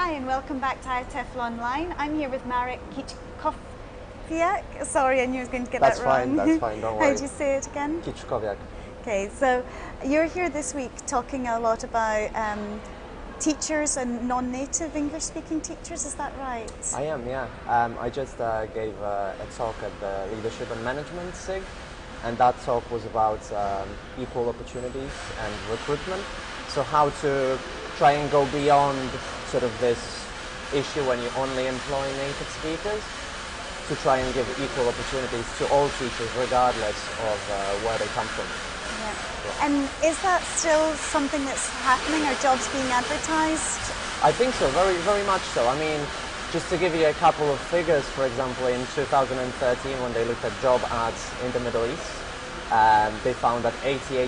Hi and welcome back to ITEFL Online. I'm here with Marek Kiczkowiak. Sorry, I knew I was going to get that wrong. That's fine, don't worry. How do you say it again? Kiczkowiak. Okay, so you're here this week talking a lot about teachers and non-native English-speaking teachers, is that right? I am, yeah. I just gave a talk at the Leadership and Management SIG, and that talk was about equal opportunities and recruitment. So how to try and go beyond sort of this issue when you only employ native speakers, to try and give equal opportunities to all teachers regardless of where they come from. Yeah. And is that still something that's happening? Are jobs being advertised? I think so, very, very much so. I mean, just to give you a couple of figures, for example, in 2013 when they looked at job ads in the Middle East, they found that 88%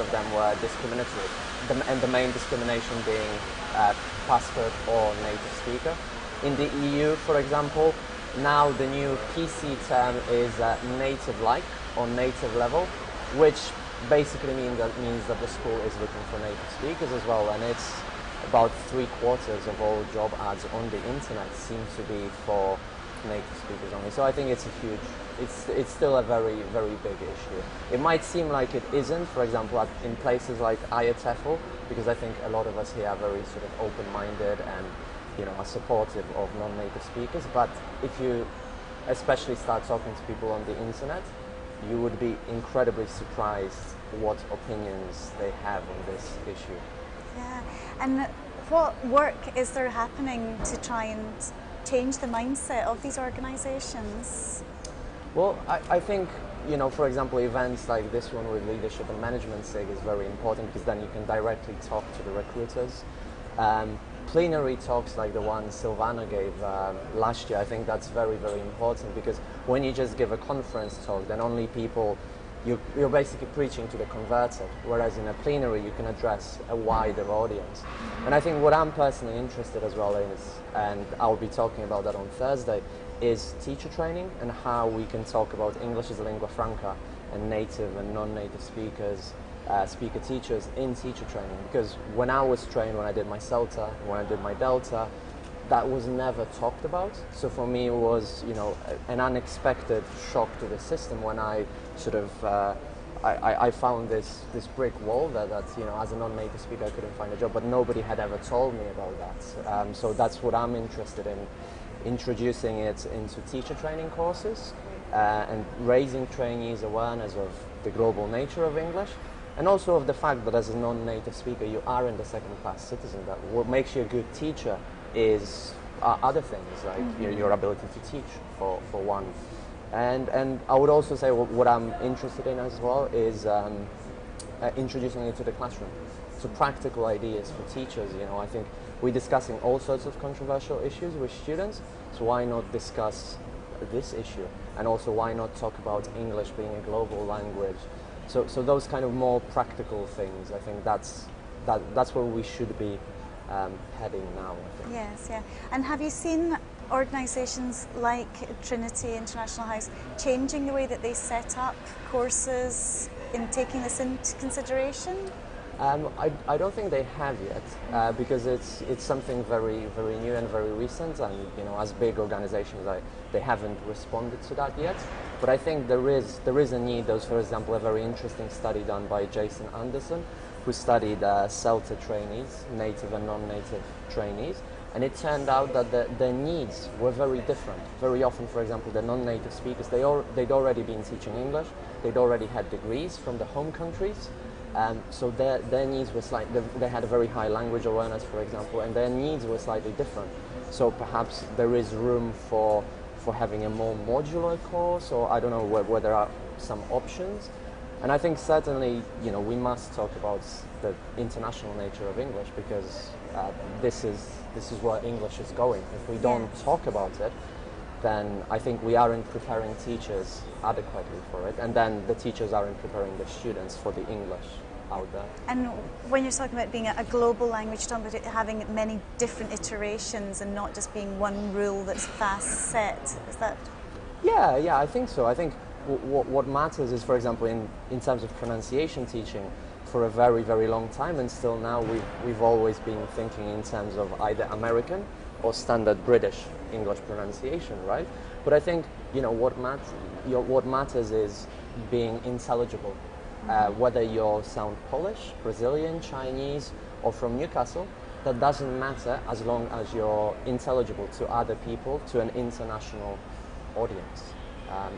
of them were discriminatory, and the main discrimination being passport or native speaker. In the EU, for example, now the new PC term is native-like or native level, which basically means that the school is looking for native speakers as well, and it's about 3/4 of all job ads on the internet seem to be for native speakers only. So I think it's it's still a very, very big issue. It might seem like it isn't, for example, in places like ITEFL, because I think a lot of us here are very sort of open-minded and, you know, are supportive of non-native speakers. But if you especially start talking to people on the internet, you would be incredibly surprised what opinions they have on this issue. Yeah, and what work is there happening to try and change the mindset of these organisations? Well, I think, you know, for example, events like this one with Leadership and Management SIG is very important, because then you can directly talk to the recruiters. Plenary talks like the one Silvana gave last year, I think that's very, very important, because when you just give a conference talk, then only people, you're basically preaching to the converted, whereas in a plenary you can address a wider audience. And I think what I'm personally interested as well is, and I'll be talking about that on Thursday, is teacher training and how we can talk about English as a lingua franca and native and non-native speakers, speaker teachers in teacher training. Because when I was trained, when I did my CELTA, when I did my Delta, that was never talked about. So for me it was, you know, an unexpected shock to the system when I sort of, I found this brick wall that, you know, as a non-native speaker I couldn't find a job, but nobody had ever told me about that. So that's what I'm interested in, introducing it into teacher training courses and raising trainees' awareness of the global nature of English, and also of the fact that as a non-native speaker you are in the second-class citizen, that what makes you a good teacher is other things, like your ability to teach, for one. And I would also say what I'm interested in as well is introducing it to the classroom. So practical ideas for teachers, you know, I think we're discussing all sorts of controversial issues with students, so why not discuss this issue? And also why not talk about English being a global language? So those kind of more practical things, I think that's where we should be heading now, I think. Yes, yeah. And have you seen organisations like Trinity International House changing the way that they set up courses in taking this into consideration? I don't think they have yet, because it's something very, very new and very recent, and, you know, as big organizations, they haven't responded to that yet. But I think there is a need. There was, for example, a very interesting study done by Jason Anderson, who studied CELTA trainees, native and non-native trainees, and it turned out that their needs were very different. Very often, for example, the non-native speakers, they'd already been teaching English, they'd already had degrees from the home countries, so their needs were slightly, they had a very high language awareness, for example, and their needs were slightly different. So perhaps there is room for having a more modular course, or I don't know where there are some options. And I think certainly, you know, we must talk about the international nature of English, because this is where English is going. If we don't talk about it, then I think we aren't preparing teachers adequately for it, and then the teachers aren't preparing the students for the English out there. And when you're talking about being a global language, you're talking about it having many different iterations and not just being one rule that's fast set. Is that? Yeah, I think so. I think what matters is, for example, in terms of pronunciation teaching, for a very, very long time, and still now we've always been thinking in terms of either American or standard British English pronunciation, right? But I think, you know, what matters is being intelligible. Whether you sound Polish, Brazilian, Chinese, or from Newcastle, that doesn't matter as long as you're intelligible to other people, to an international audience.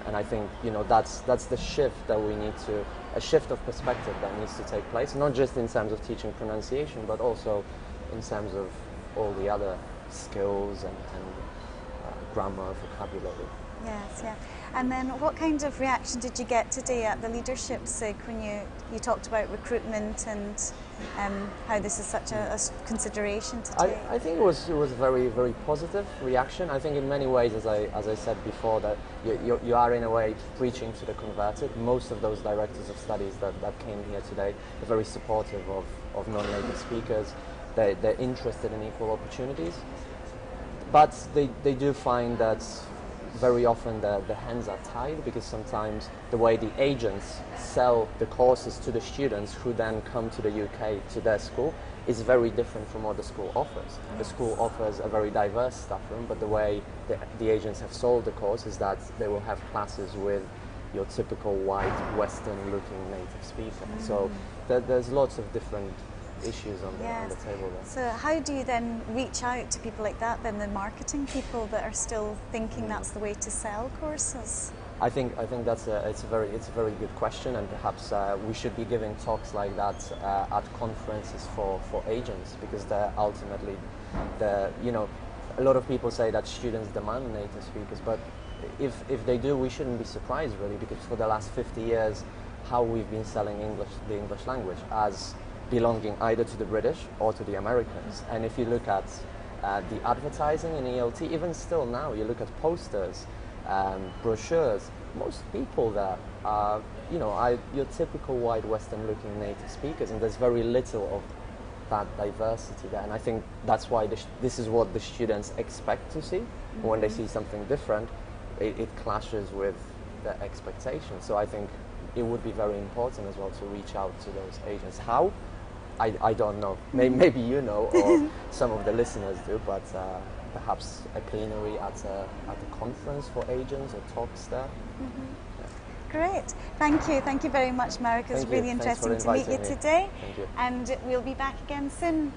And I think, you know, that's the shift that we need to, a shift of perspective that needs to take place, not just in terms of teaching pronunciation, but also in terms of all the other skills and grammar, vocabulary. Yes, yeah. And then what kind of reaction did you get today at the leadership SIG when you talked about recruitment and how this is such a consideration to take? I think it was a very, very positive reaction. I think in many ways, as I said before, that you are in a way preaching to the converted. Most of those directors of studies that came here today are very supportive of non-native speakers. They're interested in equal opportunities. But they do find that very often the hands are tied, because sometimes the way the agents sell the courses to the students who then come to the UK to their school is very different from what the school offers. The school offers a very diverse staff room, but the way the agents have sold the course is that they will have classes with your typical white, Western-looking native speaker. So there's lots of different issues on the table there. So how do you then reach out to people like that, then the marketing people that are still thinking that's the way to sell courses? I think it's a very good question, and perhaps we should be giving talks like that at conferences for agents, because they're ultimately a lot of people say that students demand native speakers, but if they do, we shouldn't be surprised really, because for the last 50 years how we've been selling the English language as belonging either to the British or to the Americans. And if you look at the advertising in ELT, even still now, you look at posters, brochures, most people there are, your typical white Western-looking native speakers, and there's very little of that diversity there. And I think that's why this is what the students expect to see. When they see something different, it clashes with their expectations. So I think it would be very important as well to reach out to those agents. How? I don't know. Maybe you know, or some of the listeners do, but perhaps a plenary at a conference for agents, or talks there. Great. Thank you very much, Marek. It was really interesting to meet you today. Thank you. And we'll be back again soon.